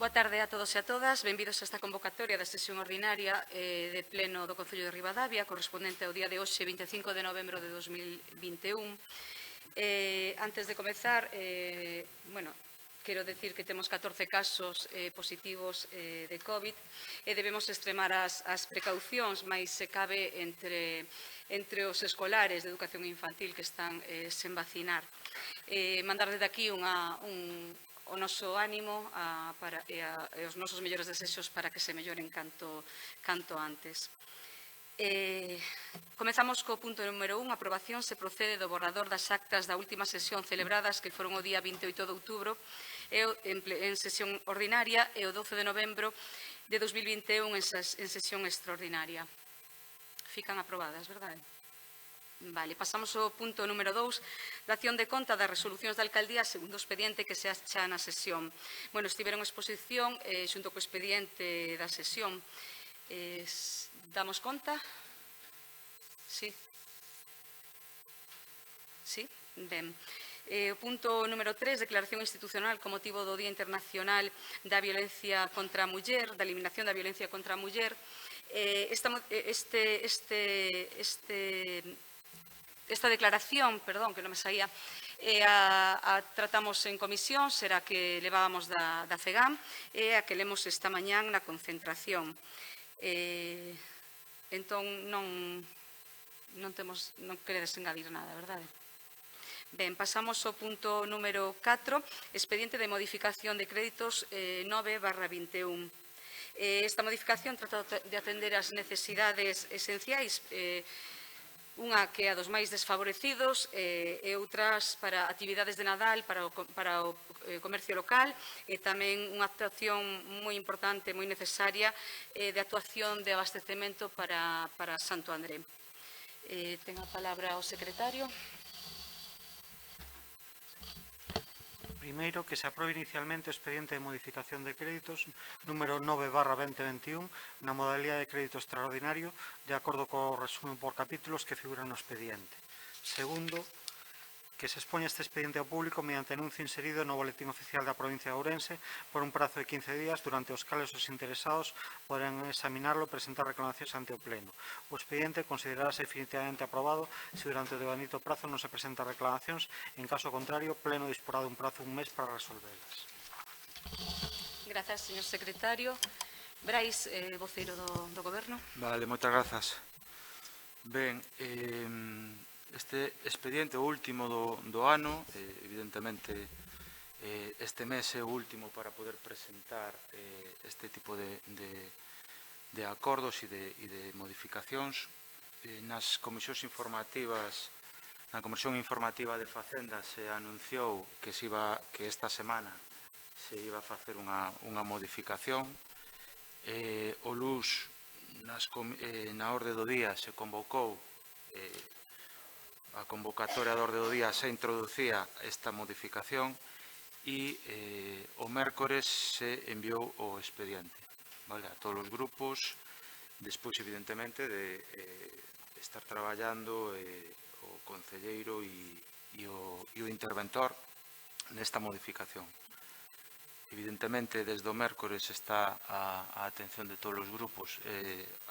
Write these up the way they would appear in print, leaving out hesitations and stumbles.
Boa tarde a todos e a todas. Benvidos a esta convocatoria da sesión ordinaria de pleno do Concello de Ribadavia, correspondente ao día de hoxe, 25 de novembro de 2021. Antes de comezar, quero decir que temos 14 casos positivos de COVID e debemos extremar as precaucións, máis se cabe entre os escolares de educación infantil que están sen vacinar. Mandar desde aquí o noso ánimo e os nosos mellores desexos para que se melloren canto antes. Comezamos co punto número 1, aprobación se procede do borrador das actas da última sesión celebradas que foron o día 28 de outubro en sesión ordinaria e o 12 de novembro de 2021 en sesión extraordinaria. Fican aprobadas, verdade? Vale, pasamos ao punto número 2, dación de conta das resolucións da alcaldía segundo o expediente que se acha na sesión. Estiveron en exposición xunto co expediente da sesión. Damos conta? Sí? Sí? Ben. O punto número 3, declaración institucional con motivo do Día Internacional da Violencia contra a Muller, da eliminación da violencia contra a muller. Esta declaración, que non me saía, a tratamos en comisión, será que levábamos da FEGAM, e a que lemos esta mañán na concentración. Entón, non queredes engadir nada, verdade? Ben, pasamos ao punto número 4, expediente de modificación de créditos 9/21. Esta modificación trata de atender as necesidades esenciais, unha que é a dos máis desfavorecidos e outras para actividades de Nadal, para o comercio local e tamén unha actuación moi importante, moi necesaria de actuación de abastecemento para Santo André. Ten a palabra o secretario. Primeiro, que se aprobe inicialmente o expediente de modificación de créditos número 9/2021 na modalidade de crédito extraordinario de acordo co resumen por capítulos que figuran no expediente. Segundo, que se expoña este expediente ao público mediante anuncio inserido no Boletín Oficial da Provincia de Ourense por un prazo de 15 días durante os cales os interesados poderán examinarlo e presentar reclamacións ante o Pleno. O expediente considerarase definitivamente aprobado se durante o devanito prazo non se presentan reclamacións. En caso contrario, o Pleno disporá dun prazo de un mes para resolvelas. Grazas, señor secretario. Brais, voceiro do Goberno. Vale, moitas grazas. Ben, este expediente, o último do ano, evidentemente este mes é o último para poder presentar este tipo de acordos e de modificacións. Nas comisións informativas, na Comisión Informativa de Facenda se anunciou que esta semana se iba a facer unha modificación. O LUS na orde do día se convocou a convocatoria da orde do día se introducía esta modificación e o mércores se enviou o expediente a todos os grupos, despois evidentemente de estar traballando o concelleiro e o interventor nesta modificación. Evidentemente, desde o mércores está a atención de todos os grupos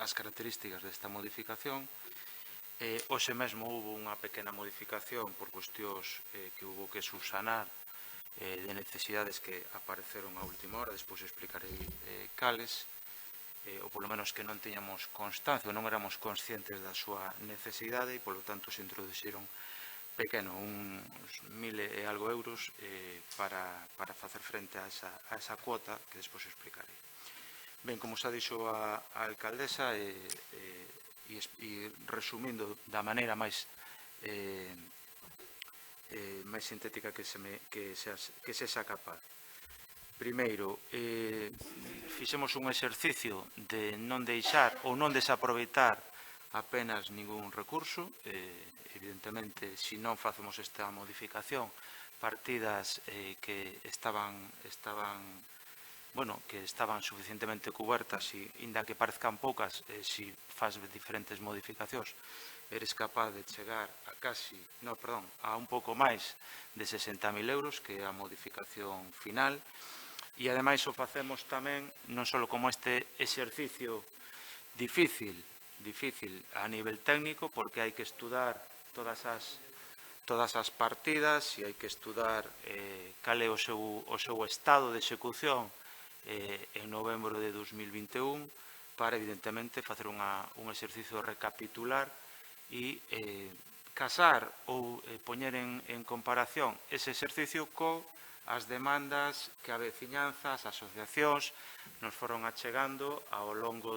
as características desta modificación. Hoxe mesmo houve unha pequena modificación por cuestións que houve que subsanar de necesidades que apareceron a última hora, despois explicarei cales, ou polo menos que non teñamos constancia, non éramos conscientes da súa necesidade e, polo tanto, se introduciron uns 1.000 e algo euros para facer frente a esa cuota que despois explicarei. Ben, como xa dixo a alcaldesa, e resumindo da maneira máis sintética que sexa capaz. Primeiro, fixemos un exercicio de non deixar ou non desaproveitar apenas ningún recurso. Evidentemente, se non facemos esta modificación, partidas que estaban suficientemente cubertas e, inda que parezcan poucas, se faz diferentes modificacións, eres capaz de chegar a un pouco máis de 60.000 euros, que é a modificación final. E, ademais, o facemos tamén non só como este exercicio difícil a nivel técnico, porque hai que estudar todas as partidas e hai que estudar cal é o seu estado de execución en novembro de 2021 para, evidentemente, facer un exercicio recapitular e casar ou poñer en comparación ese exercicio as demandas que a veciñanza, as asociacións nos foron achegando ao longo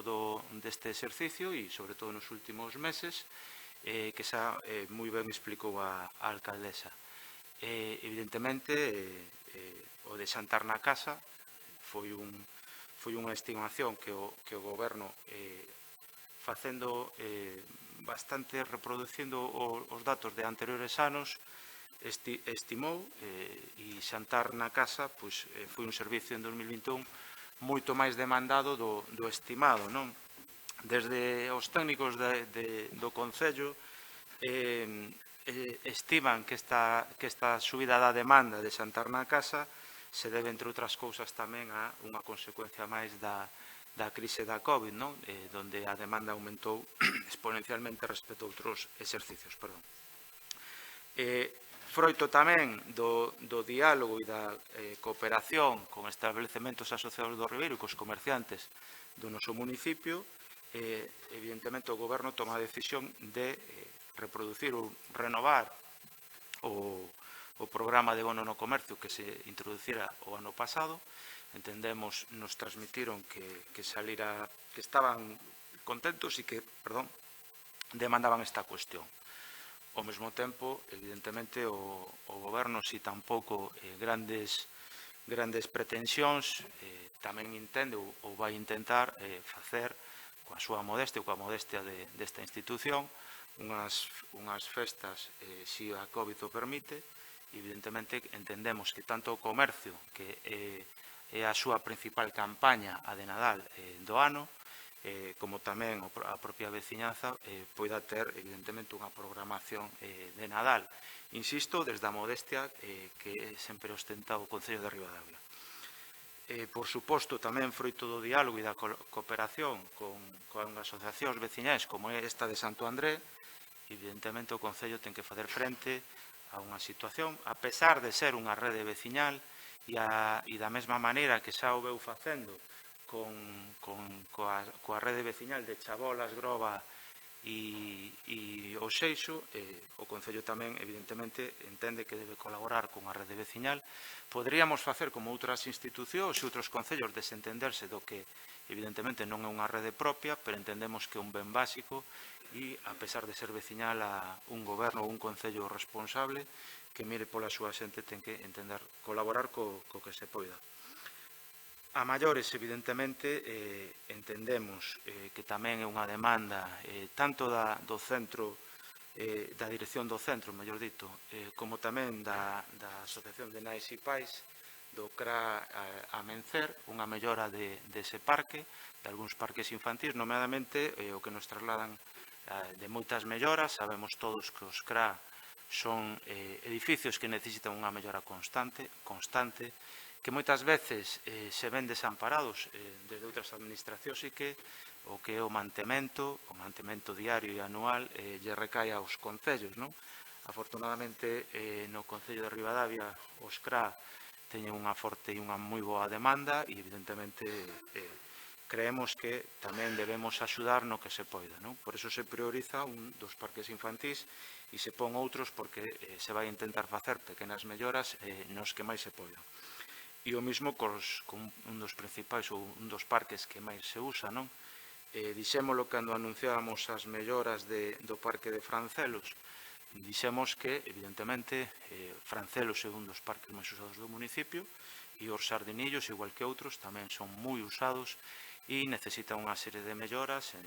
deste exercicio e, sobre todo, nos últimos meses, que xa moi ben explicou a alcaldesa. Evidentemente, o de xantar na casa foi unha estimación que o Goberno, facendo bastante, reproducindo os datos de anteriores anos, estimou, e xantar na casa foi un servicio en 2021 moito máis demandado do estimado, non? Desde os técnicos do Concello estiman que esta subida da demanda de xantar na casa se debe, entre outras cousas, tamén a unha consecuencia máis da crise da COVID, non? Donde a demanda aumentou exponencialmente respecto a outros exercicios. Froito tamén do diálogo e da cooperación con establecementos asociados do Ribeiro e cos comerciantes do noso municipio, evidentemente o Goberno toma a decisión de reproducir ou renovar o programa de bono no comercio que se introducira o ano pasado. Entendemos, nos transmitiron que estaban contentos e que, demandaban esta cuestión. Ao mesmo tempo, evidentemente, o Goberno, si tampouco grandes pretensións, tamén entende ou vai intentar facer coa súa modestia ou coa modestia desta institución unhas festas, se a COVID o permite. Evidentemente, entendemos que tanto o comercio, que é a súa principal campaña, a de Nadal do ano, como tamén a propia veciñanza poida ter, evidentemente, unha programación de Nadal. Insisto, desde a modestia que sempre ostenta o Concello de Ribadavia. Por suposto, tamén froito do diálogo e da cooperación con asociacións veciñais como é esta de Santo André, evidentemente o Concello ten que facer frente a unha situación, a pesar de ser unha rede veciñal e da mesma maneira que xa o veu facendo coa rede veciñal de Chabolas, Groba e o Seixo, o Concello tamén, evidentemente, entende que debe colaborar cunha rede veciñal. Poderíamos facer como outras institucións e outros concellos desentenderse do que, evidentemente, non é unha rede propia, pero entendemos que é un ben básico e, a pesar de ser veciñal, a un goberno ou un concello responsable que mire pola súa xente ten que entender colaborar co que se poida. A maiores, evidentemente, entendemos que tamén é unha demanda tanto do centro, da dirección do centro, mellor dito, como tamén da Asociación de Nais e Pais, do CRA Amencer, unha mellora dese parque, de algúns parques infantís, nomeadamente o que nos trasladan de moitas melloras. Sabemos todos que os CRA son edificios que necesitan unha mellora constante, que moitas veces se ven desamparados desde outras administracións e que o é o mantemento diario e anual lle recae aos concellos, non? Afortunadamente, no Concello de Ribadavia, os CRA teñen unha forte e unha moi boa demanda e, evidentemente, creemos que tamén debemos axudar no que se poida, non? Por iso se prioriza un dos parques infantís e se pon outros porque se vai intentar facer pequenas melloras nos que máis se poida. E o mesmo con un dos principais ou un dos parques que máis se usa, non? Dixémolo cando anunciábamos as melloras do parque de Francelos. Dixemos que, evidentemente, Francelos é un dos parques máis usados do municipio e os Sardinillos, igual que outros, tamén son moi usados e necesitan unha serie de melloras,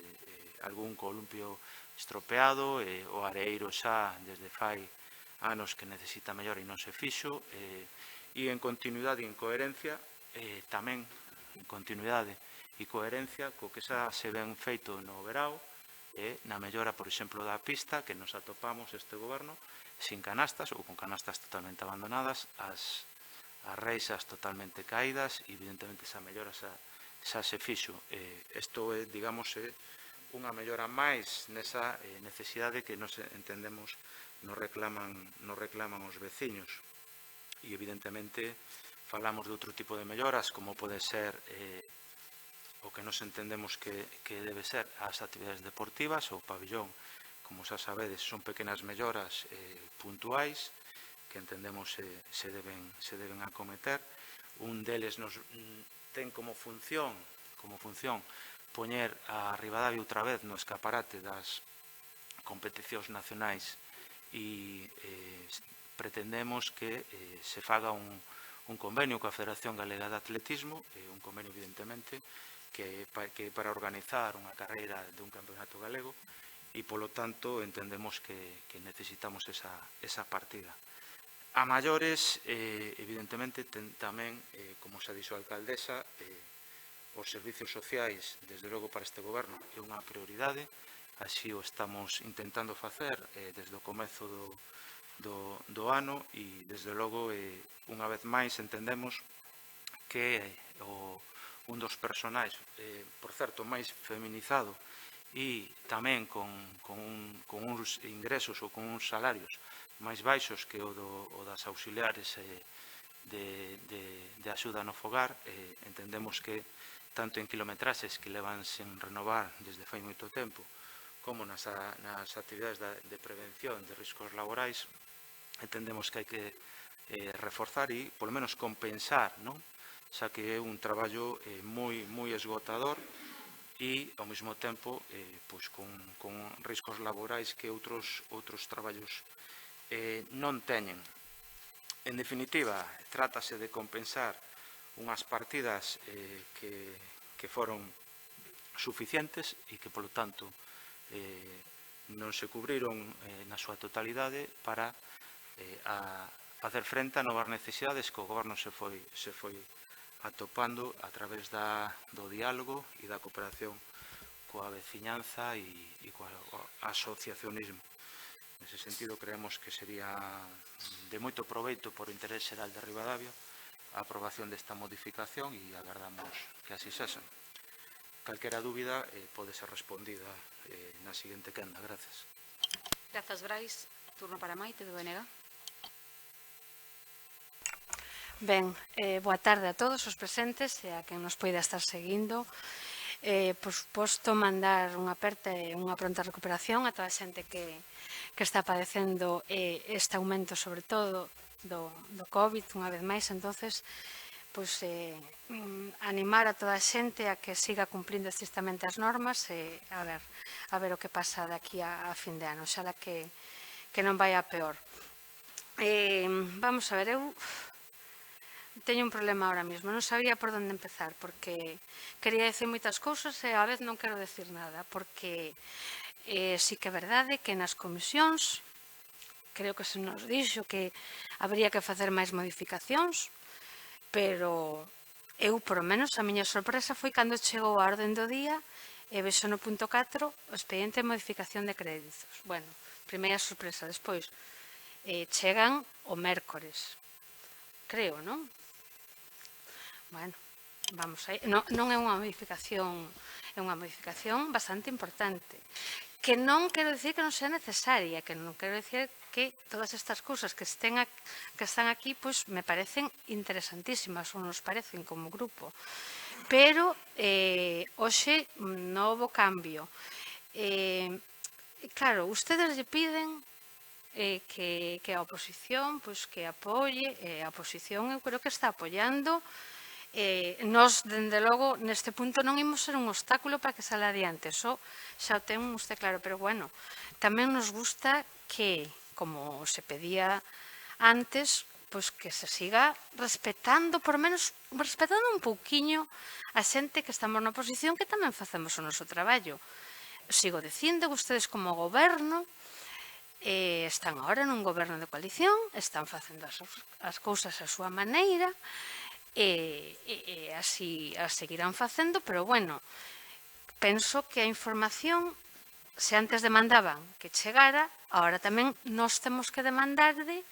algún columpio estropeado, o areeiro xa desde fai anos que necesita mellora e non se fixo, e en continuidade e en coherencia, tamén en continuidade e coherencia co que xa se ven feito no verao, na mellora, por exemplo, da pista, que nos atopamos este goberno sin canastas ou con canastas totalmente abandonadas, as reixas totalmente caídas e evidentemente esa mellora xa se fixo. Isto é, digamos, unha mellora máis nesa necesidade que nos entendemos nos reclaman os veciños. E evidentemente falamos de outro tipo de melloras, como pode ser o que nos entendemos que debe ser as actividades deportivas. O pabillón, como xa sabedes, son pequenas melloras puntuais que entendemos se deben acometer. Un deles ten como función poñer a Ribadavia outra vez no escaparate das competicións nacionais e pretendemos que se faga un convenio coa Federación Galega de Atletismo, un convenio evidentemente que é para organizar unha carreira de un campeonato galego e polo tanto entendemos que necesitamos esa partida. A maiores, evidentemente, tamén, como xa dixo a alcaldesa, os servicios sociais, desde logo para este goberno, é unha prioridade, así o estamos intentando facer desde o comezo do ano e, desde logo, unha vez máis entendemos que un dos personaxes, por certo, máis feminizado e tamén con uns ingresos ou con uns salarios máis baixos que o das auxiliares de axuda no fogar, entendemos que tanto en kilometraxes que levan sen renovar desde fai moito tempo, como nas actividades de prevención de riscos laborais, entendemos que hai que reforzar e, polo menos, compensar, non? Xa que é un traballo moi esgotador e, ao mesmo tempo, con riscos laborais que outros traballos non teñen. En definitiva, trátase de compensar unhas partidas que foron suficientes e que, polo tanto, non se cubriron na súa totalidade para facer frente a novas necesidades que o goberno se foi atopando a través do diálogo e da cooperación coa veciñanza e coa asociacionismo. Nese sentido, creemos que sería de moito proveito por o interés xeral de Ribadavia a aprobación desta modificación e agardamos que así sexa. Calquera dúbida pode ser respondida na seguinte quenda. Gracias. Grazas, Brais. Turno para Maite, do BNG. Ben, boa tarde a todos os presentes e a quen nos poida estar seguindo. Por suposto, mandar unha aperta e unha pronta recuperación a toda a xente que está padecendo este aumento, sobre todo, do COVID, unha vez máis. Entonces, animar a toda a xente a que siga cumplindo estrictamente as normas e a ver o que pasa daqui a fin de ano. Oxalá que non vai a peor. Vamos a ver, eu teño un problema ahora mesmo, non sabía por onde empezar, porque quería decir moitas cousas e a vez non quero decir nada, porque sí que é verdade que nas comisións creo que se nos dixo que habría que facer máis modificacións, pero eu, por lo menos, a miña sorpresa foi cando chegou a orden do día e vexo no punto 4 o expediente de modificación de créditos. Bueno, primeira sorpresa. Despois chegan o mércores, creo, non? Bueno, vamos aí. Non é unha modificación, é unha modificación bastante importante. Que non quero dicir que non sea necesaria, que non quero dicir que todas estas cousas que están aquí, pois me parecen interesantísimas, ou nos parecen como grupo. Pero, hoxe, novo cambio. Claro, ustedes lle piden que a oposición que apoie, a oposición eu creo que está apoiando. Nós, dende logo, neste punto non imos ser un obstáculo para que sale adiante, xa o ten usted claro, pero bueno, tamén nos gusta que, como se pedía antes, pois que se siga respetando, por menos respetando un pouquiño a xente que estamos na oposición, que tamén facemos o noso traballo. Sigo dicindo que ustedes como goberno están agora nun goberno de coalición, están facendo as cousas a súa maneira, e así as seguirán facendo, pero bueno, penso que a información, se antes demandaban que chegara, agora tamén nós temos que demandarde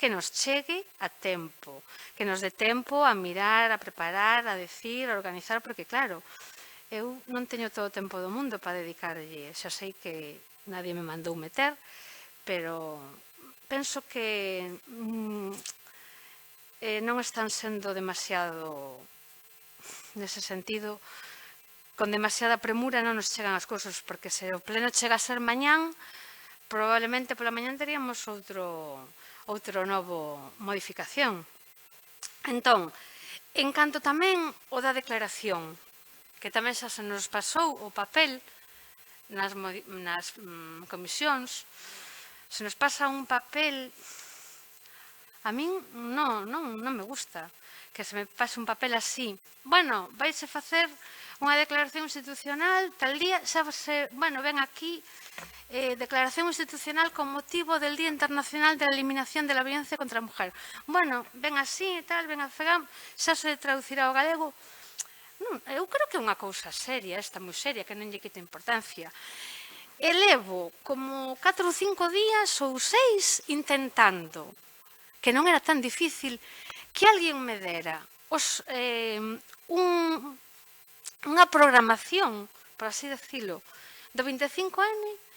que nos chegue a tempo, que nos dé tempo a mirar, a preparar, a decir, a organizar, porque claro, eu non teño todo o tempo do mundo para dedicarlle, xa sei que nadie me mandou meter, pero penso que non están sendo demasiado, nese sentido, con demasiada premura non nos chegan as cousas, porque se o pleno chega a ser mañán, probablemente pola mañán teríamos outra novo modificación. Entón, en canto tamén o da declaración, que tamén xa se nos pasou o papel nas comisións, se nos pasa un papel, a min non me gusta que se me pase un papel así. Bueno, vaise facer unha declaración institucional tal día, xa se, bueno, ven aquí, declaración institucional con motivo del Día Internacional de la Eliminación de la Violencia contra a Mujer. Bueno, ven así e tal, ven a FEGAM, xa se traducirá ao galego. Non, eu creo que é unha cousa seria, esta moi seria, que non lle quita importancia. E levo como 4 ou 5 días ou 6 intentando, que non era tan difícil, que alguén me dera unha programación, por así decirlo, do 25N,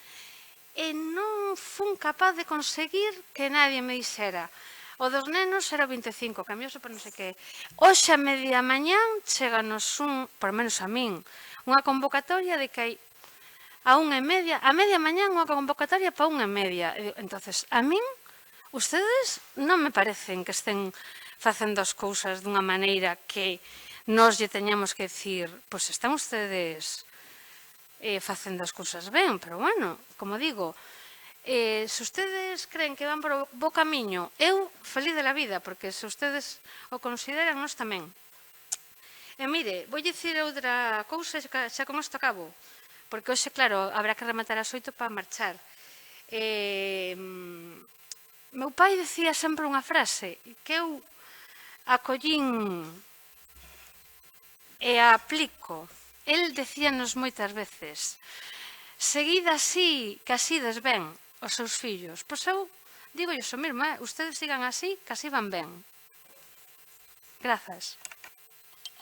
e non fun capaz de conseguir que nadie me dixera o dos nenos era o 25, cambiose por non sei que. Hoxe a media mañán cheganos por menos a min, unha convocatoria de que hai a 1:30, a media mañán unha convocatoria para 1:30. Entonces, a min, ustedes non me parecen que estén facendo as cousas dunha maneira que nós lle teñamos que decir, pois están ustedes facendo as cousas ben, pero bueno, como digo, se ustedes creen que van por o bo camiño, eu feliz de la vida, porque se ustedes o consideran, nós tamén. E mire, vou dicir outra cousa, xa con isto acabo, porque hoxe, claro, habrá que rematar as 8 para marchar. Meu pai decía sempre unha frase que eu acollín e a aplico. El decíanos moitas veces: seguid así, que así des ben os seus fillos. Pois eu digo iso mesmo, ustedes sigan así, que así van ben. Grazas.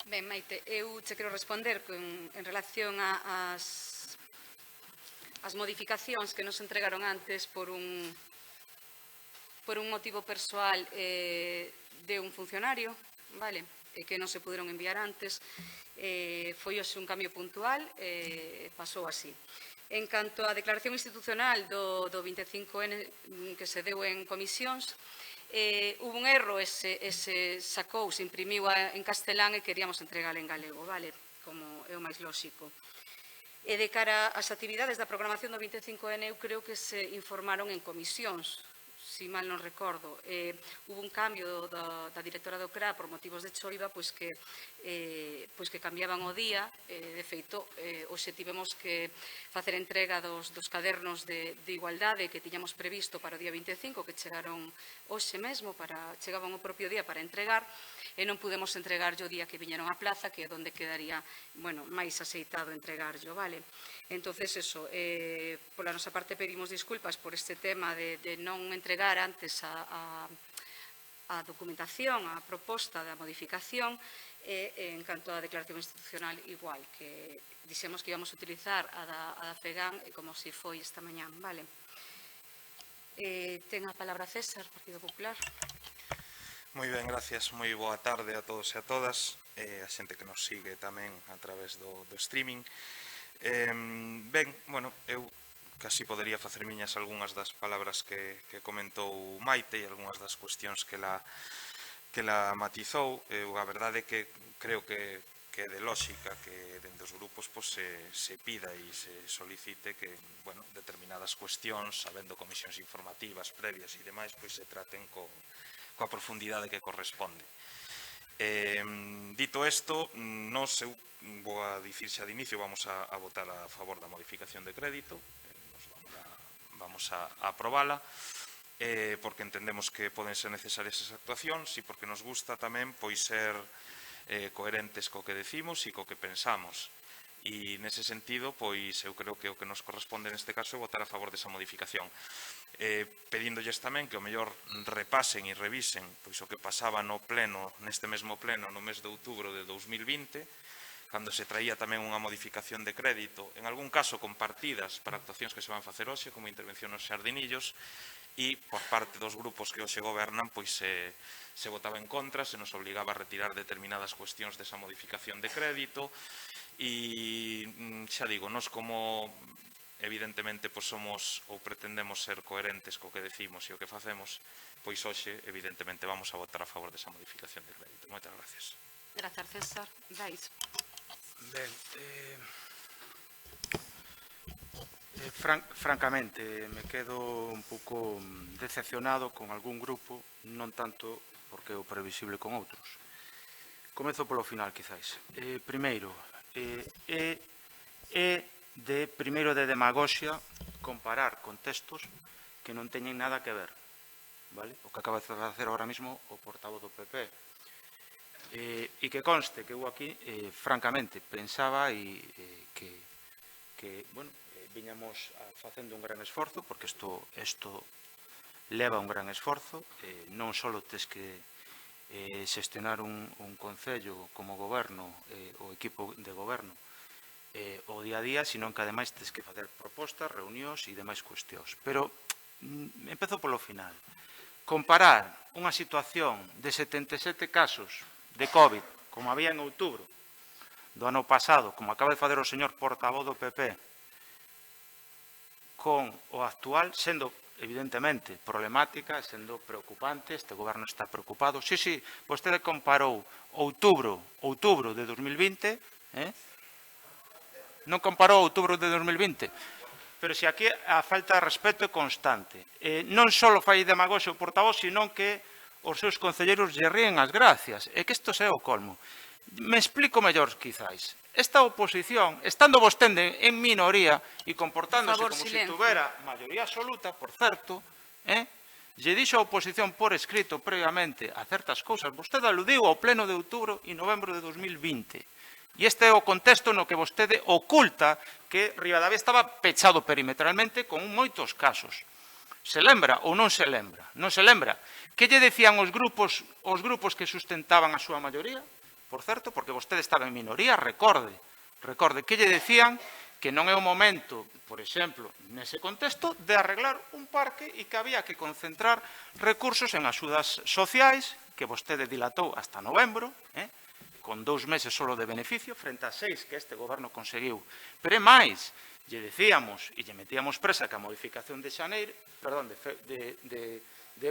Ben, Maite, eu che quero responder en relación ás modificacións que nos entregaron antes por un motivo persoal de un funcionario, vale, que non se puderon enviar antes. Foi hoxe un cambio puntual, pasou así. En canto á declaración institucional do 25N que se deu en comisións, hubo un erro, se sacou, se imprimiu en castelán e queríamos entregar en galego, vale, como é o máis lóxico. E de cara ás actividades da programación do 25N, eu creo que se informaron en comisións, si mal non recordo. Hubo un cambio da directora do CRA por motivos de choiva, pois que cambiaban o día. De feito, hoxe tivemos que facer entrega dos cadernos de igualdade que tiñamos previsto para o día 25, que chegaron hoxe mesmo, chegaban o propio día para entregar, e non pudemos entregarlo o día que viñeron á plaza, que é onde quedaría, bueno, máis aceitado entregarlo, vale? Entonces, eso, pola nosa parte pedimos disculpas por este tema de non entregar antes a documentación, a proposta da modificación, e en canto á declaración institucional igual, que dixemos que íbamos a utilizar a da FEGAM como se foi esta mañán, vale? Ten a palabra César, Partido Popular. Moi ben, gracias. Moi boa tarde a todos e a todas, a xente que nos sigue tamén a través do streaming. Ben, bueno, eu casi podería facer miñas algunhas das palabras que comentou Maite e algunhas das cuestións que la matizou. A verdade é que creo que é de lógica que dentro dos grupos se pida e se solicite que, bueno, determinadas cuestións, sabendo comisións informativas previas e demais, pois se traten coa profundidade que corresponde. Dito isto, nos, eu vou a dicir xa de inicio, vamos a votar a favor da modificación de crédito, vamos a aprobala, porque entendemos que poden ser necesarias esas actuacións e porque nos gusta tamén pois ser coherentes co que decimos e co que pensamos. E nese sentido, pois eu creo que o que nos corresponde neste caso é votar a favor desa modificación. Pedíndolles tamén que o mellor repasen e revisen pois o que pasaba no pleno, neste mesmo pleno, no mes de outubro de 2020, cando se traía tamén unha modificación de crédito, en algún caso compartidas para actuacións que se van facer hoxe, como intervención nos xardinillos, e por parte dos grupos que hoxe gobernan, pois se votaba en contra, se nos obligaba a retirar determinadas cuestións desa modificación de crédito, e xa digo, nos como evidentemente pois somos ou pretendemos ser coherentes co que decimos e o que facemos, pois hoxe evidentemente vamos a votar a favor desa modificación de crédito. Moitas gracias. Grazas, César. Dais. Ben, francamente, me quedo un pouco decepcionado con algún grupo, non tanto porque é o previsible con outros. Comezo polo final, quizáis. Primeiro, primeiro de demagoxia comparar contextos que non teñen nada que ver, vale? O que acaba de facer ahora mismo o portavoz do PP. E que conste que eu aquí, francamente, pensaba que bueno, viñamos facendo un gran esforzo, porque isto leva un gran esforzo, non só tes que xestionar un concello como goberno, o equipo de goberno, o día a día, sino que ademais tes que facer propostas, reunións e demais cuestións. Pero empezo polo final. Comparar unha situación de 77 casos de COVID, como había en outubro do ano pasado, como acaba de facer o señor portavoz do PP, con o actual, sendo evidentemente problemática, sendo preocupante, este goberno está preocupado. Sí, vostede comparou outubro de 2020, non comparou outubro de 2020, pero se aquí a falta de respeto é constante. Non só fai demagoxia o portavoz, sino que os seus concelleiros lle ríen as gracias. É que isto é o colmo. Me explico mellor, quizáis. Esta oposición, estando vostede en minoría e comportándose como se tuvera maioría absoluta, por certo, lle dixo a oposición por escrito previamente a certas cousas. Vostede aludiu ao pleno de outubro e novembro de 2020. E este é o contexto no que vostede oculta que Ribadavia estaba pechado perimetralmente con moitos casos. Se lembra ou non se lembra? Non se lembra. Que lle decían os grupos que sustentaban a súa maioría? Por certo, porque vostede estaba en minoría, recorde que lle decían que non é o momento, por exemplo, nese contexto, de arreglar un parque e que había que concentrar recursos en axudas sociais, que vostede dilatou hasta novembro, con 2 meses solo de beneficio, frente a 6 que este goberno conseguiu. Pero é máis, lle decíamos e lle metíamos presa que a modificación de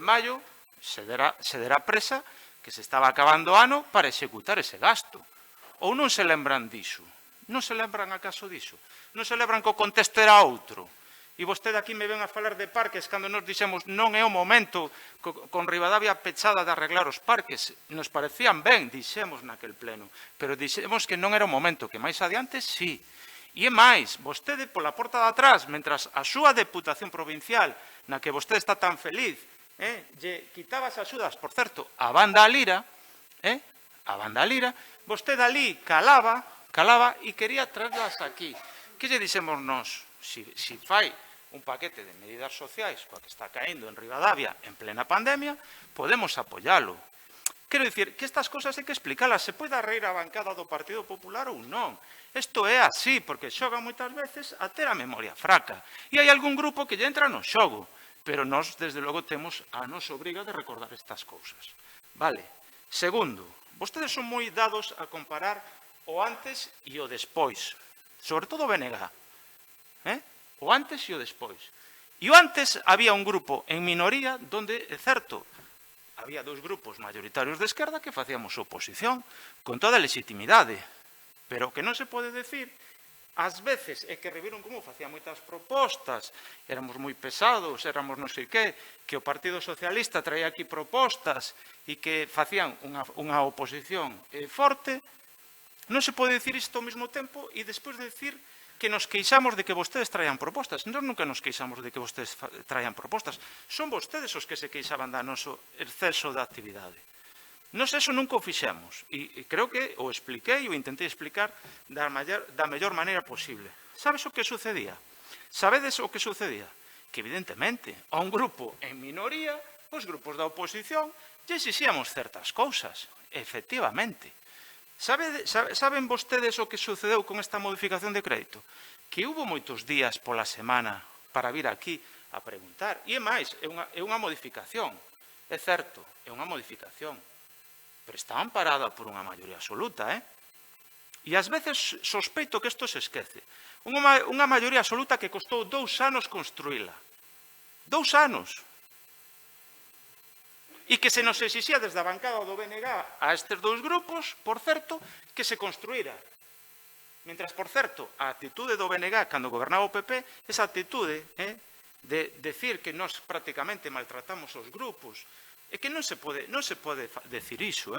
maio se dera presa que se estaba acabando o ano para executar ese gasto. Ou non se lembran diso? Non se lembran acaso diso? Non se lembran que o contexto era outro? E vostede aquí me ven a falar de parques cando nos dixemos non é o momento con Ribadavia pechada de arreglar os parques. Nos parecían ben, dixemos naquel pleno, pero dixemos que non era o momento, que máis adiante sí. E é máis, vostede pola porta de atrás, mentras a súa deputación provincial, na que vostede está tan feliz, lle quitaba as axudas, por certo, a banda Lira, vostede ali calaba e quería traerlas aquí. Que lle dixemos nós? Si fai un paquete de medidas sociais coa que está caendo en Ribadavia en plena pandemia, podemos apoialo. Quero dicir que estas cosas hai que explicalas. Se pode reír a bancada do Partido Popular ou non. Isto é así, porque xogan moitas veces a ter a memoria fraca. E hai algún grupo que lle entra no xogo. Pero nós, desde logo, temos a nosa obriga de recordar estas cousas. Vale. Segundo, vostedes son moi dados a comparar o antes e o despois. Sobre todo o BNG. O antes e o despois. E o antes había un grupo en minoría donde, é certo, había 2 grupos maioritarios de esquerda que facíamos oposición con toda a legitimidade. Pero o que non se pode decir ás veces é que reviron como facían moitas propostas, éramos moi pesados, éramos non sei que o Partido Socialista traía aquí propostas e que facían unha oposición forte. Non se pode dicir isto ao mesmo tempo e despois de decir que nos queixamos de que vostedes traian propostas. Nós nunca nos queixamos de que vostedes traian propostas. Son vostedes os que se queixaban da noso exceso de actividade. Nos eso nunca o fixemos. E creo que o expliquei, o intentei explicar da mellor maneira posible. Sabes o que sucedía? Sabedes o que sucedía? Que, evidentemente, a un grupo en minoría, os grupos da oposición, lle exixíamos certas cousas. Efectivamente. Saben vostedes o que sucedeu con esta modificación de crédito? Que hubo moitos días pola semana para vir aquí a preguntar. E é máis, é unha modificación. É certo, é unha modificación. Pero está amparada por unha maioría absoluta, E ás veces sospeito que isto se esquece. Unha maioría absoluta que costou 2 anos construíla. 2 anos. E que se nos exixía desde a bancada do BNG a estes dous grupos, por certo, que se construíra. Mentras, por certo, a actitude do BNG cando gobernaba o PP, esa actitude de decir que nós prácticamente maltratamos os grupos, é que non se pode decir iso,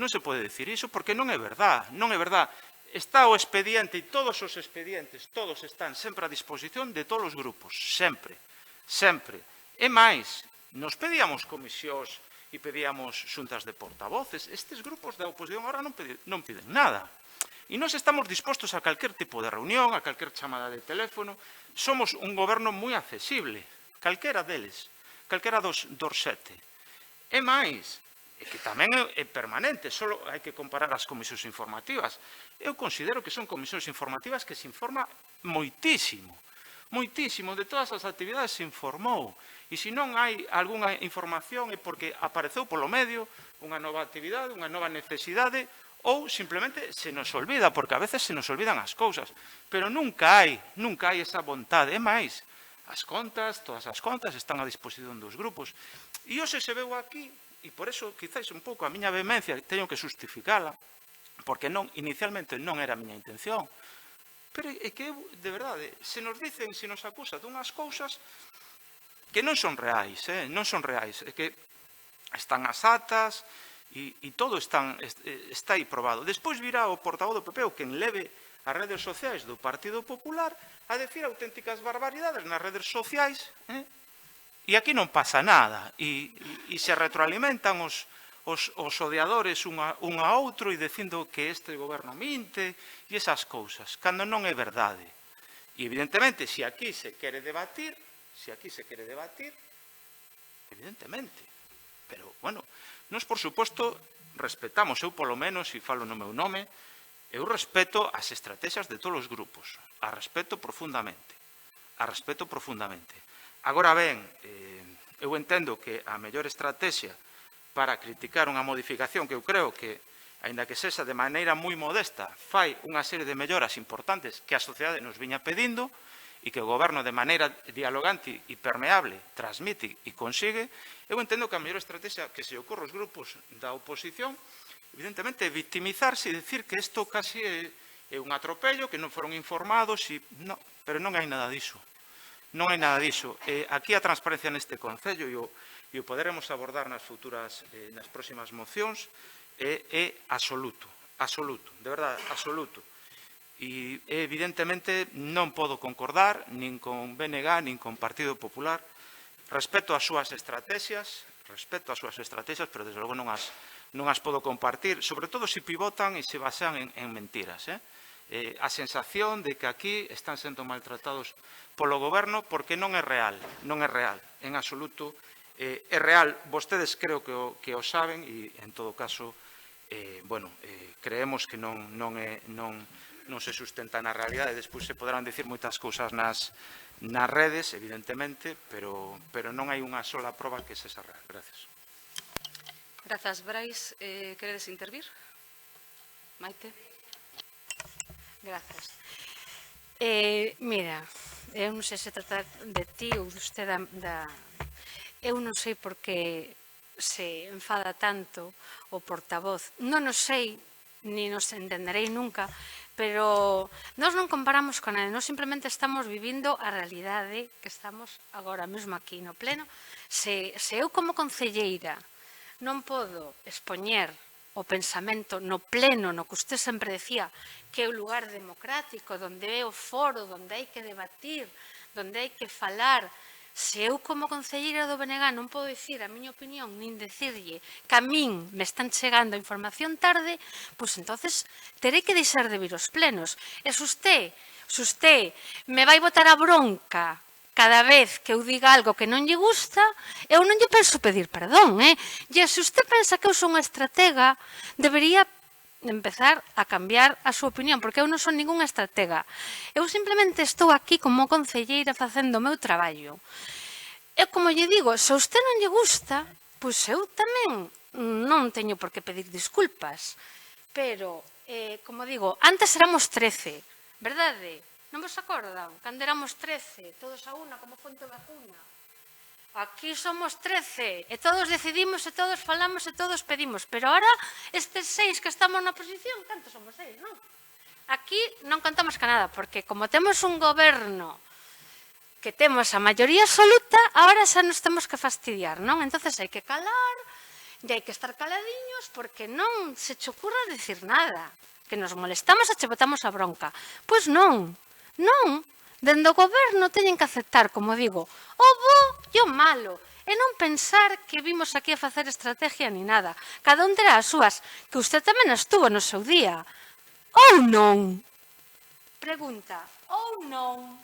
Non se pode decir iso porque non é verdad, non é verdad. Está o expediente e todos os expedientes, todos están sempre a disposición de todos os grupos, sempre, sempre. E máis, nos pedíamos comisións e pedíamos xuntas de portavoces. Estes grupos da oposición agora non piden nada. E nós estamos dispostos a calquer tipo de reunión, a calquer chamada de teléfono. Somos un goberno moi accesible, calquera deles, calquera dos 7. E máis, e que tamén é permanente, só hai que comparar as comisións informativas. Eu considero que son comisións informativas que se informa moitísimo, moitísimo, de todas as actividades se informou. E se non hai algunha información é porque apareceu polo medio unha nova actividade, unha nova necesidade, ou simplemente se nos olvida, porque a veces se nos olvidan as cousas. Pero nunca hai esa vontade. É máis, as contas, todas as contas están a disposición dos grupos. E hoxe se veu aquí, e por eso, quizáis un pouco a miña vehemencia, teño que justificala, porque inicialmente non era a miña intención. Pero é que, de verdade, se nos dicen, se nos acusa dunhas cousas que non son reais, non son reais, é que están as atas e todo está aí probado. Despois virá o portavoz do PP, o quen leve as redes sociais do Partido Popular, a decir auténticas barbaridades nas redes sociais, e aquí non pasa nada, e se retroalimentan os odiadores un a outro e dicindo que este goberno minte e esas cousas, cando non é verdade. E evidentemente, se aquí se quere debatir, evidentemente, pero, bueno, nós, por suposto, respetamos, eu polo menos, e falo no meu nome, eu respeto as estrategias de todos os grupos, as respeto profundamente, Agora ben, eu entendo que a mellor estrategia para criticar unha modificación que eu creo que, aínda que sexa de maneira moi modesta, fai unha serie de melloras importantes que a sociedade nos viña pedindo e que o goberno de maneira dialogante e permeable transmite e consigue, eu entendo que a mellor estrategia que se ocorre aos grupos da oposición, evidentemente, é victimizarse e dicir que isto casi é un atropello, que non foron informados, pero non hai nada diso. Non hai nada diso. Aquí a transparencia neste Concello e o poderemos abordar nas próximas mocións é absoluto, de verdade, absoluto. E evidentemente non podo concordar nin con BNG, nin con Partido Popular. Respeto as súas estrategias, pero desde logo non as podo compartir, sobre todo se pivotan e se basean en mentiras, a sensación de que aquí están sendo maltratados polo goberno porque non é real, en absoluto é real. Vostedes creo que o saben e, en todo caso, creemos que non se sustenta na realidade. Despois se poderán dicir moitas cousas nas redes, evidentemente, pero non hai unha sola proba que sexa real. Gracias. Grazas, Brais. Queredes intervir? Maite? Grazas. Mira, eu non sei se trata de ti ou de usted eu non sei por que se enfada tanto o portavoz. Non o sei, ni nos entenderei nunca, pero nós non comparamos con ele, nós simplemente estamos vivindo a realidade que estamos agora mesmo aquí no pleno. Se eu como concelleira non podo expoñer o pensamento no pleno, no que usted sempre decía, que é o lugar democrático, onde é o foro, onde hai que debatir, onde hai que falar, Se eu, como concelleira do BNG, non podo dicir a miña opinión, nin decirlle que a min me están chegando a información tarde, pois entonces terei que deixar de vir aos plenos. E se usted me vai botar a bronca cada vez que eu diga algo que non lle gusta, eu non lle penso pedir perdón, E se usted pensa que eu sou unha estratega, debería empezar a cambiar a súa opinión, porque eu non son ningunha estratega. Eu simplemente estou aquí como concelleira facendo o meu traballo. E como lle digo, se a usted non lle gusta, pois eu tamén non teño por que pedir disculpas. Pero, como digo, antes éramos 13, verdade? Non vos acordan? Cando éramos 13, todos a una, como fonte vacuna. Aquí somos 13, e todos decidimos, e todos falamos, e todos pedimos. Pero ahora, estes 6 que estamos na oposición, cantos somos 6, non? Aquí non contamos ca nada, porque como temos un goberno que temos a maioría absoluta, ahora xa nos temos que fastidiar, non? Entonces hai que calar, e hai que estar caladiños, porque non se che ocurra decir nada. Que nos molestamos e che botamos a bronca. Pois non, non. Dende o goberno teñen que aceptar, como digo, o bo e o malo, e non pensar que vimos aquí a facer estrategia ni nada. Cada un terá as súas, que usted tamén estuvo no seu día. Ou non? Pregunta, ou non?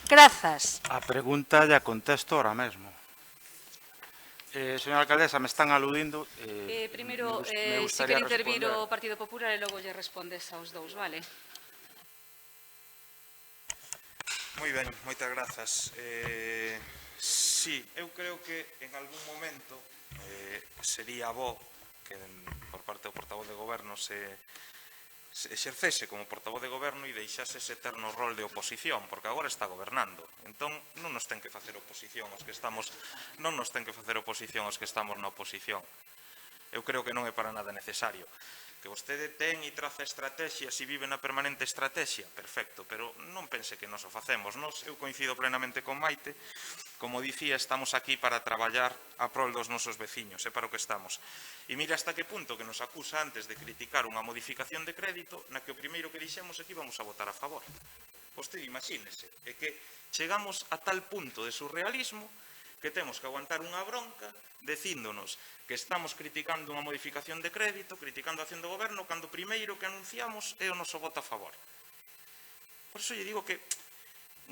Grazas. A pregunta ya contesto ahora mesmo. Señora alcaldesa, me están aludindo. Primeiro, me se quere gustaría intervir responder. o Partido Popular e logo lle respondes aos dous, vale? Moi ben, moitas grazas. Sí, eu creo que en algún momento sería bo que por parte do portavoz de goberno se exercese como portavoz de goberno e deixase ese eterno rol de oposición, porque agora está gobernando. Entón, non nos ten que facer oposición aos que estamos na oposición. Eu creo que non é para nada necesario. Que vostede ten e traza estrategias e vive na permanente estrategia, perfecto, pero non pense que nos o facemos. Eu coincido plenamente con Maite, como dicía, estamos aquí para traballar a prol dos nosos veciños, é para o que estamos. E mira hasta que punto que nos acusa antes de criticar unha modificación de crédito na que o primeiro que dixemos é que íbamos a votar a favor. Vostede imagínese, é que chegamos a tal punto de surrealismo que temos que aguantar unha bronca dicíndonos que estamos criticando unha modificación de crédito, criticando a acción do goberno, cando o primeiro que anunciamos é o noso voto a favor. Por iso lle digo que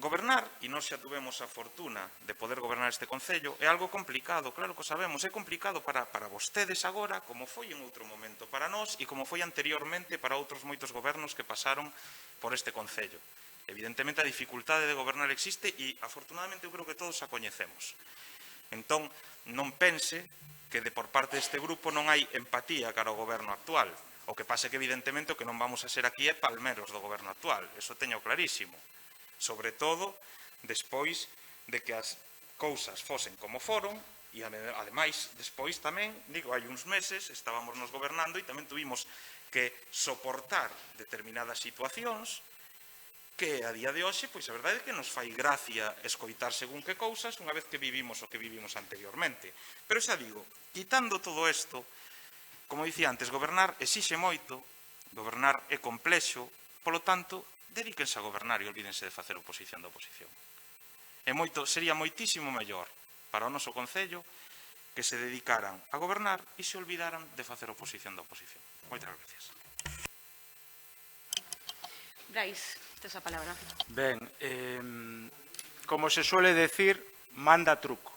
gobernar, e nós xa tuvemos a fortuna de poder gobernar este concello, é algo complicado, claro que o sabemos, é complicado para vostedes agora, como foi en outro momento para nós e como foi anteriormente para outros moitos gobernos que pasaron por este concello. Evidentemente a dificultade de gobernar existe e afortunadamente eu creo que todos a coñecemos. Entón, non pense que por parte deste grupo non hai empatía cara ao goberno actual. O que pasa é que evidentemente o que non vamos a ser aquí é palmeros do goberno actual. Eso teño clarísimo. Sobre todo, despois de que as cousas fosen como foron, e ademais, despois tamén, digo, hai uns meses, estábamos nos gobernando e tamén tuvimos que soportar determinadas situacións que a día de hoxe, pois a verdade é que nos fai gracia escoitar según que cousas unha vez que vivimos o que vivimos anteriormente. Pero xa digo, quitando todo isto, como dicía antes, gobernar exixe moito, gobernar é complexo, polo tanto, dedíquense a gobernar e olvídense de facer oposición da oposición. Sería moitísimo mellor para o noso concello que se dedicaran a gobernar e se olvidaran de facer oposición da oposición. Moitas gracias. Brais, tes a palabra. Ben, como se suele decir, manda truco.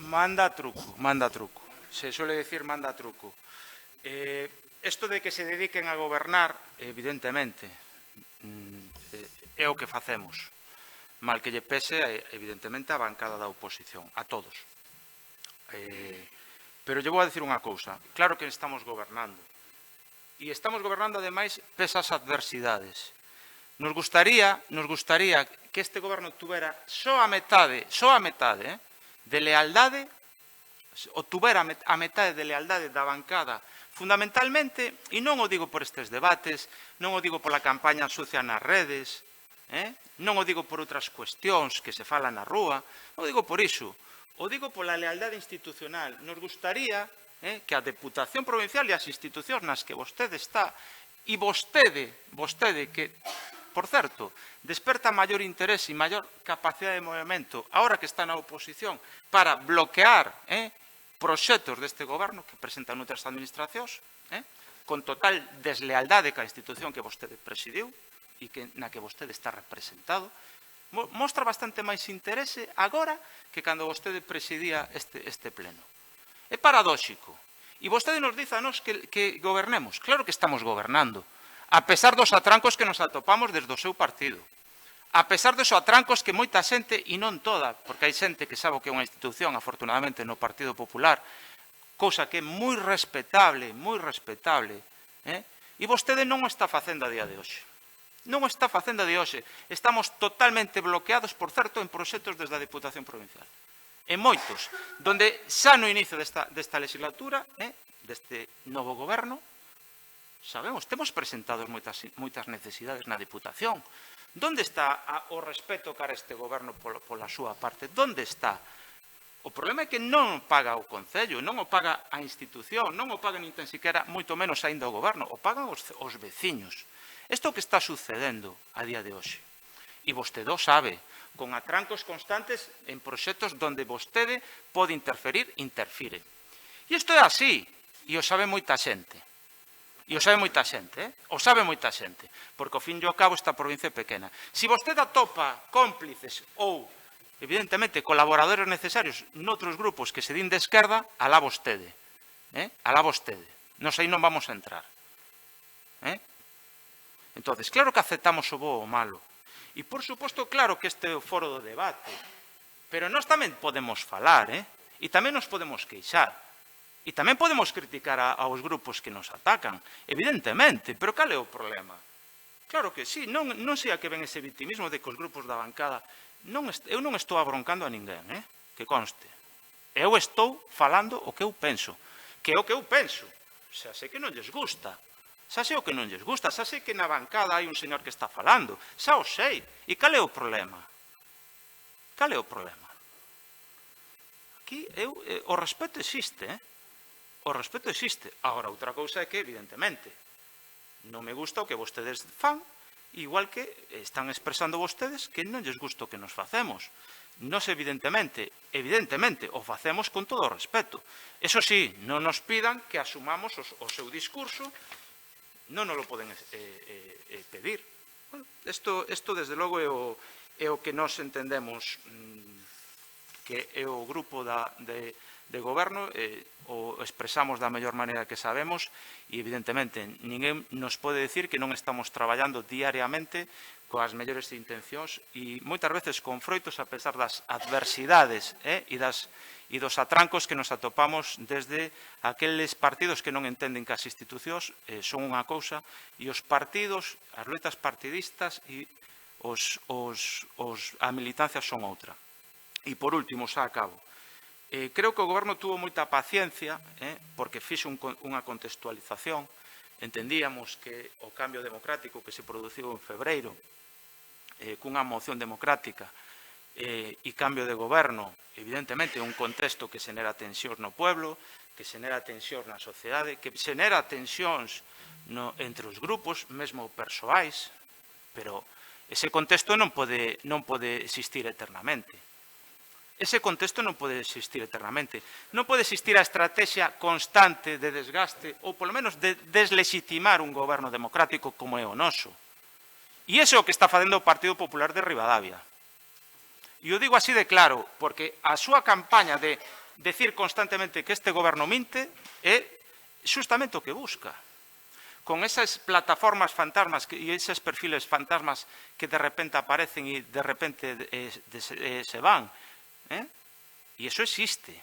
Manda truco. Se suele decir manda truco. Esto de que se dediquen a gobernar, evidentemente, é o que facemos. Mal que lle pese, evidentemente, a bancada da oposición, a todos. Pero lle vou a decir unha cousa. Claro que estamos gobernando. E estamos gobernando, ademais, pese ás adversidades. Nos gustaría que este goberno tuvera só a metade de lealdade, ou tuvera a metade de lealdade da bancada, fundamentalmente, e non o digo por estes debates, non o digo pola campaña sucia nas redes, non o digo por outras cuestións que se falan na rúa, non o digo por iso, o digo pola lealdade institucional. Nos gustaría que a Deputación Provincial e as institucións nas que vostede está, e vostede que por certo, desperta maior interés e maior capacidade de movimento ahora que está na oposición para bloquear proxectos deste goberno que presentan outras administracións, con total deslealdade ca institución que vostede presidiu e na que vostede está representado, mostra bastante máis interese agora que cando vostede presidía este pleno. É paradóxico. E vostede nos diz a nós que gobernemos. Claro que estamos gobernando, a pesar dos atrancos que nos atopamos desde o seu partido. A pesar dos atrancos que moita xente, e non toda, porque hai xente que sabe que é unha institución, afortunadamente, no Partido Popular, cousa que é moi respetable, e vostede non o está facendo a día de hoxe. Non o está facendo a día de hoxe. Estamos totalmente bloqueados, por certo, en proxectos desde a Diputación Provincial. En moitos, donde xa no inicio desta legislatura, deste novo goberno, sabemos, temos presentados moitas necesidades na Diputación. Donde está o respeto cara a este goberno pola súa parte? Donde está? O problema é que non o paga o Concello, non o paga a institución, non o paga nin tan siquiera, moito menos aínda o goberno, o pagan os veciños. Isto é o que está sucedendo a día de hoxe. E vostede o sabe, con atrancos constantes en proxectos donde vostede pode interferir, interfire. E isto é así, e o sabe moita xente. E o sabe moita xente, o sabe moita xente, porque ao fin e ao cabo esta provincia é pequena. Se vostede atopa cómplices ou, evidentemente, colaboradores necesarios noutros grupos que se din de esquerda, alá vostede. Alá vostede. Nos aí non vamos a entrar. Entón, claro que aceptamos o bo ou o malo. E, por suposto, claro que este é o foro do debate. Pero nós tamén podemos falar, e tamén nos podemos queixar. E tamén podemos criticar aos grupos que nos atacan, evidentemente, pero cal é o problema? Claro que sí, non sei a que ven ese victimismo de que os grupos da bancada... Eu non estou abroncando a ninguén, que conste. Eu estou falando o que eu penso, que é o que eu penso. Xa sei que non lles gusta, xa sei o que non lles gusta, xa sei que na bancada hai un señor que está falando, xa o sei. E cal é o problema? Cal é o problema? Aquí o respeto existe, O respeto existe. Agora, outra cousa é que, evidentemente, non me gusta o que vostedes fan, igual que están expresando vostedes que non lles gusta o que nos facemos. Nos, evidentemente, o facemos con todo o respeto. Eso sí, non nos pidan que asumamos o seu discurso, non nos lo poden pedir. Isto, desde logo, é o que nos entendemos que é o grupo de goberno, o expresamos da mellor maneira que sabemos e, evidentemente, ninguén nos pode decir que non estamos traballando diariamente coas mellores intencións e moitas veces con froitos a pesar das adversidades e dos atrancos que nos atopamos desde aqueles partidos que non entenden que as institucións son unha cousa e os partidos, as loitas partidistas e a militancia son outra. E, por último, xa acabo. Creo que o goberno tuvo moita paciencia, porque fixe unha contextualización. Entendíamos que o cambio democrático que se produciu en febreiro, cunha moción democrática e cambio de goberno, evidentemente, un contexto que xenera tensións no pueblo, que xenera tensións na sociedade, que xenera tensións entre os grupos, mesmo persoais, pero ese contexto non pode existir eternamente. Ese contexto non pode existir eternamente. Non pode existir a estrategia constante de desgaste ou, polo menos, de deslegitimar un goberno democrático como é o noso. E iso é o que está facendo o Partido Popular de Ribadavia. E o digo así de claro, porque a súa campaña de decir constantemente que este goberno minte é justamente o que busca. Con esas plataformas fantasmas e esos perfiles fantasmas que de repente aparecen e de repente se van. E iso existe.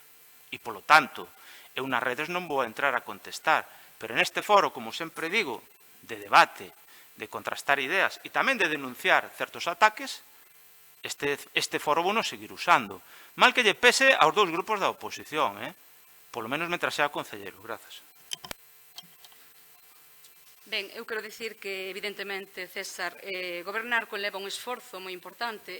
E, polo tanto, eu nas redes non vou entrar a contestar, pero neste foro, como sempre digo, de debate, de contrastar ideas e tamén de denunciar certos ataques, este foro vou non seguir usando. Mal que lle pese aos dous grupos da oposición, polo menos mentre sea concelleiro. Grazas. Ben, eu quero dicir que, evidentemente, César, gobernar conleva un esforzo moi importante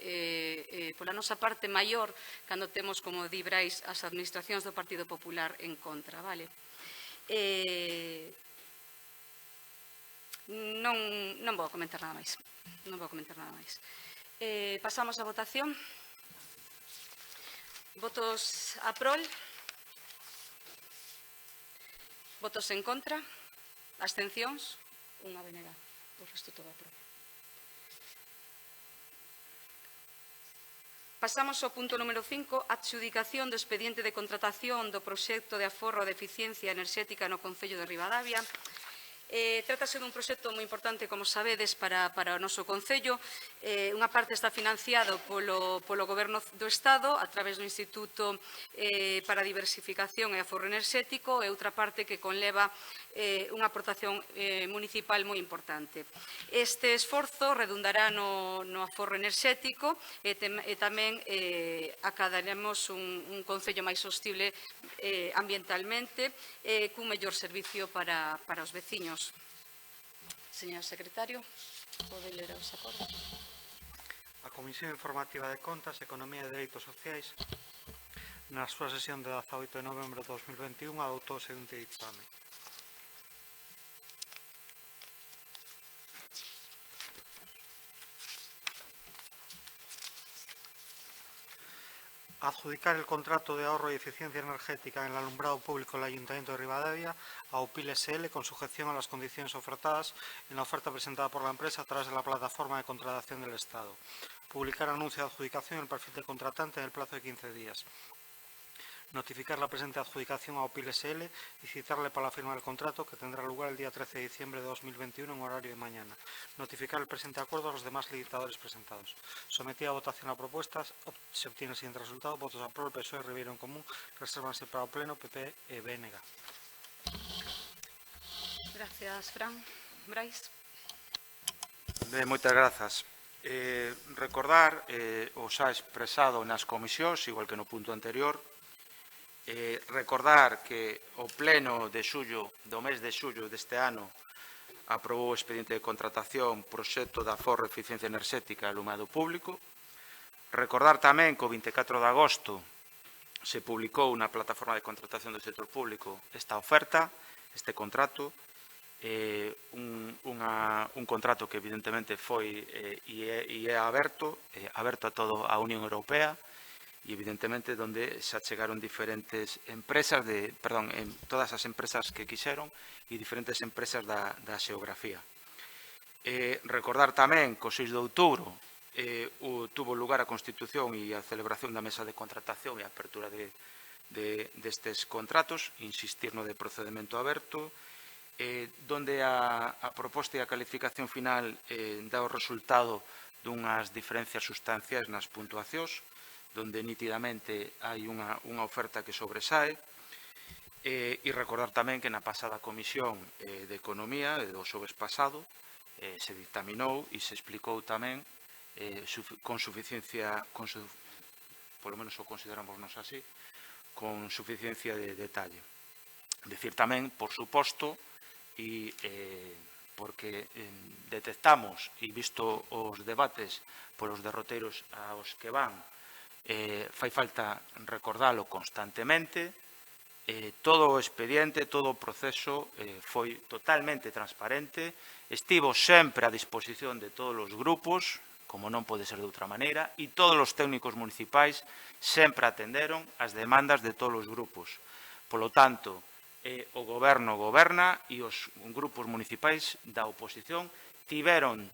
pola nosa parte maior cando temos, como di Brais, as administracións do Partido Popular en contra, vale? Non vou comentar nada máis. Pasamos á votación. Votos a prol. Votos en contra. Abstencións. Unha venega. O resto todo a prol. Pasamos ao punto número 5, adxudicación do expediente de contratación do proxecto de aforro de eficiencia enerxética no Concello de Ribadavia. Trátase dun proxecto moi importante, como sabedes, para o noso Concello. Unha parte está financiado polo Goberno do Estado a través do Instituto para a Diversificación e Aforro Enerxético e outra parte que conleva unha aportación municipal moi importante. Este esforzo redundará no aforro enerxético e tamén acadaremos un Concello máis sostible ambientalmente cun mellor servicio para os veciños. Señor secretario, pode ler os acordos. A Comisión Informativa de Contas, Economía e Dereitos Sociais, na súa sesión de 18 de novembro de 2021, adoptou o seguinte dictame. Adjudicar el contrato de ahorro y eficiencia energética en el alumbrado público del Ayuntamiento de Ribadavia a UPIL SL con sujeción a las condiciones ofertadas en la oferta presentada por la empresa a través de la plataforma de contratación del Estado. Publicar anuncio de adjudicación en el perfil del contratante en el plazo de 15 días. Notificar la presente adjudicación a UPIL SL y citarle para la firma del contrato, que tendrá lugar el día 13 de diciembre de 2021 en horario de mañana. Notificar el presente acuerdo a los demás licitadores presentados. Sometida a votación a propuestas, se obtiene el siguiente resultado. Votos a prol, PSOE, Ribeiro en Común, resérvanse para o Pleno, PP e BNG. Gracias, Fran. Brais. Ben, moitas grazas. Recordar, os ha expresado nas comisións, igual que no punto anterior, recordar que o pleno de xullo, do mes de xullo deste ano, aprobou o expediente de contratación proxecto de aforro e eficiencia enerxética alumbrado público. Recordar tamén que o 24 de agosto se publicou na plataforma de contratación do sector público esta oferta, este contrato, un contrato que evidentemente foi e é aberto a toda a Unión Europea, e evidentemente onde se achegaron diferentes empresas, todas as empresas que quixeron e diferentes empresas da xeografía. Recordar tamén que o 6 de outubro tuvo lugar a constitución e a celebración da mesa de contratación e a apertura destes contratos, insistir no de procedimento aberto, donde a proposta e a calificación final dá o resultado dunhas diferencias sustanciais nas puntuacións, donde nítidamente hai unha oferta que sobresae, e recordar tamén que na pasada comisión de Economía, do xoves pasado, se dictaminou e se explicou tamén con suficiencia, polo menos o consideramos nos así, con suficiencia de detalle. Decir tamén, por suposto, e porque detectamos, e visto os debates polos derroteiros aos que van, fai falta recordalo constantemente, todo o expediente, todo o proceso foi totalmente transparente, estivo sempre a disposición de todos os grupos, como non pode ser de outra maneira, e todos os técnicos municipais sempre atenderon as demandas de todos os grupos. Polo tanto, o Goberno goberna e os grupos municipais da oposición tiveron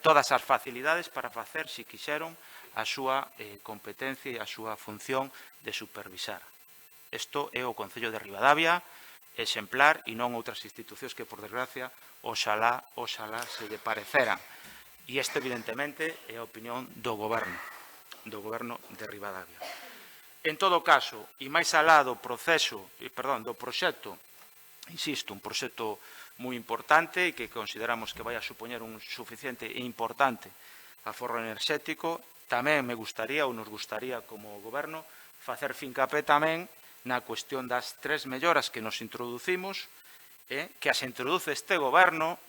todas as facilidades para facer, se quixeron, a súa competencia e a súa función de supervisar. Isto é o Concello de Ribadavia, exemplar, e non outras institucións que, por desgracia, oxalá se lle pareceran. E isto, evidentemente, é a opinión do Goberno de Ribadavia. En todo caso, e máis alá do proxecto, insisto, un proxecto moi importante e que consideramos que vai a supoñer un suficiente e importante aforro enerxético, tamén me gustaría, ou nos gustaría como Goberno, facer fincapé tamén na cuestión das 3 melloras que nos introducimos, que as introduce este Goberno,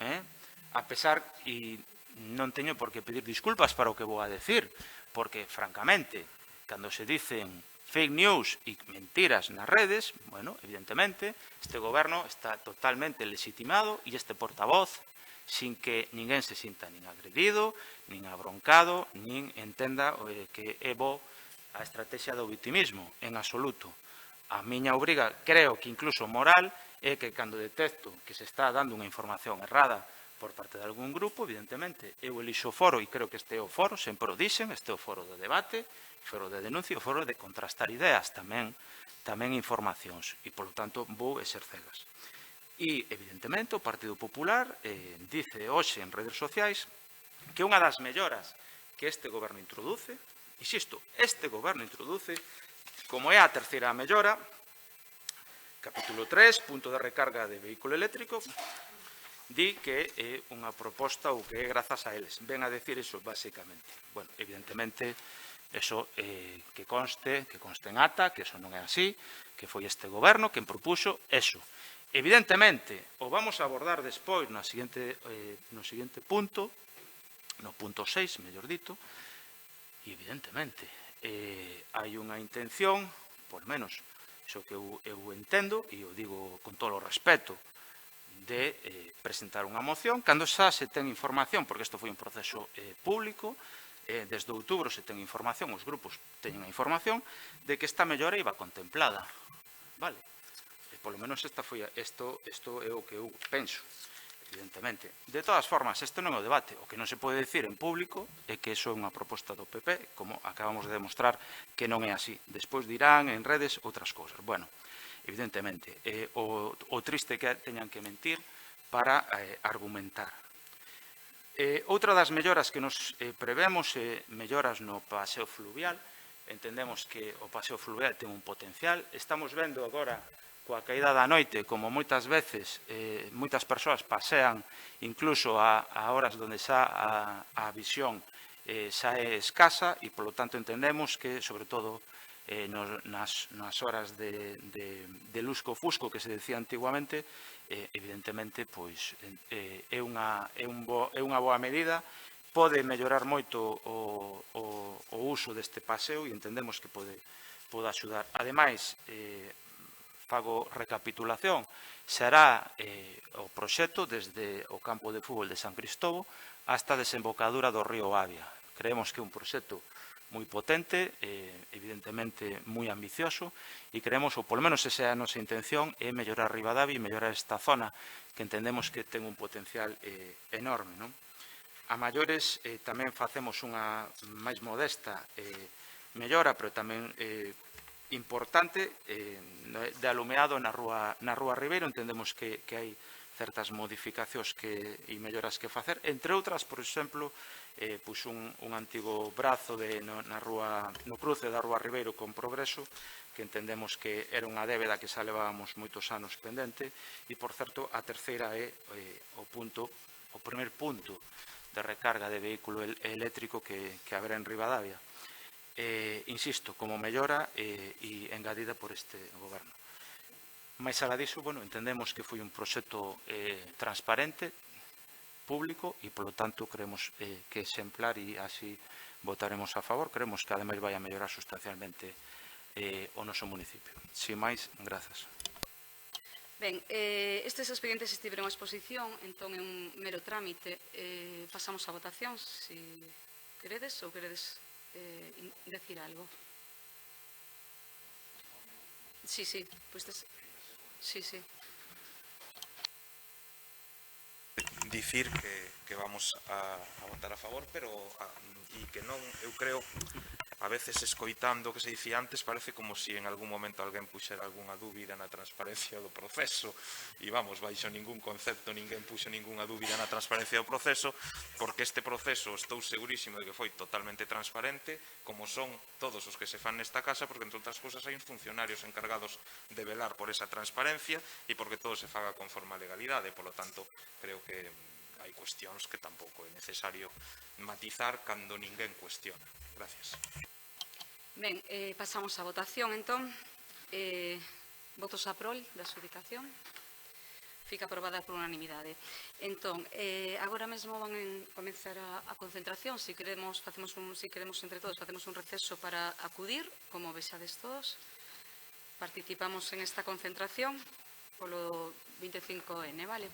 a pesar, e non teño por que pedir disculpas para o que vou a decir, porque, francamente, cando se dicen fake news e mentiras nas redes, bueno, evidentemente, este Goberno está totalmente legitimado e este portavoz sin que ninguén se sinta nin agredido, nin abroncado, nin entenda que é bo a estrategia do vitimismo, en absoluto. A miña obriga, creo que incluso moral, é que cando detecto que se está dando unha información errada por parte de algún grupo, evidentemente, eu elixo o foro, e creo que este é o foro, sempre o dixen, este é o foro de debate, o foro de denuncia, o foro de contrastar ideas, tamén informacións, e, polo tanto, vou exercelas. E, evidentemente, o Partido Popular dice hoxe en redes sociais que unha das melloras que este goberno introduce, insisto, este goberno introduce, como é a terceira mellora, capítulo 3, punto de recarga de vehículo eléctrico, di que é unha proposta ou que é grazas a eles. Ven a decir iso, basicamente. Bueno, evidentemente, eso que conste en ata, que eso non é así, que foi este goberno quen propuxo eso. Evidentemente, o vamos a abordar despois no seguinte punto, no punto 6, mellor dito, e evidentemente hai unha intención, por menos, iso que eu entendo, e o digo con todo o respeto, de presentar unha moción, cando xa se ten información, porque isto foi un proceso público, desde outubro se ten información, os grupos teñen a información, de que esta mellora iba contemplada. Vale? Polo menos isto é o que eu penso, evidentemente. De todas formas, isto non é o debate. O que non se pode dicir en público é que iso é unha proposta do PP, como acabamos de demostrar que non é así. Despois dirán en redes outras cousas. Bueno, evidentemente, o triste que teñan que mentir para argumentar. Outra das melloras que nos prevemos é melloras no paseo fluvial. Entendemos que o paseo fluvial ten un potencial. Estamos vendo agora, coa caída da noite, como moitas veces moitas persoas pasean incluso a horas onde xa a visión xa é escasa e, polo tanto, entendemos que, sobre todo, nas horas de lusco-fusco que se decía antiguamente, evidentemente, pois, é unha boa medida, pode mellorar moito o uso deste paseo e entendemos que pode axudar. Ademais, fago recapitulación, será o proxecto desde o campo de fútbol de San Cristóbal hasta a desembocadura do río Avia. Creemos que é un proxecto moi potente, evidentemente moi ambicioso, e creemos, ou polo menos esa é a nosa intención, é mellorar Ribadavia e mellorar esta zona que entendemos que ten un potencial enorme. A maiores tamén facemos unha máis modesta mellora, pero tamén importante, de alumeado na rúa Ribeiro. Entendemos que hai certas modificacións e melloras que facer, entre outras, por exemplo, un antigo brazo no cruce da rúa Ribeiro con Progreso, que entendemos que era unha débeda que xa levábamos moitos anos pendente, e, por certo, a terceira é o primer punto de recarga de vehículo eléctrico que haberá en Ribadavia. Insisto, como mellora e engadida por este goberno. Mais alá diso, entendemos que foi un proxecto transparente, público, e, polo tanto, creemos que é exemplar e así votaremos a favor. Creemos que, ademais, vai a mellorar sustancialmente o noso municipio. Sin máis, grazas. Ben, estes expedientes estiveron a exposición, entón é un mero trámite. Pasamos a votación, se queredes ou queredes decir algo. Sí, pois sí. Dicir que vamos a votar a favor, pero e que non, eu creo, a veces escoitando o que se dicía antes, parece como se en algún momento alguén puxera algunha dúbida na transparencia do proceso, e vamos, baixo ningún concepto ninguén puxo ninguna dúbida na transparencia do proceso, porque este proceso estou segurísimo de que foi totalmente transparente, como son todos os que se fan nesta casa, porque, entre outras cousas, hai uns funcionarios encargados de velar por esa transparencia e porque todo se faga conforme a legalidade. Polo tanto, creo que hai cuestións que tampouco é necesario matizar cando ninguén cuestiona. Gracias. Ben, pasamos a votación, entón. Votos a prol da adxudicación. Fica aprobada por unanimidade. Entón, agora mesmo van a comenzar a concentración. Si queremos entre todos, facemos un receso para acudir, como vexades todos. Participamos en esta concentración polo 25N, vale?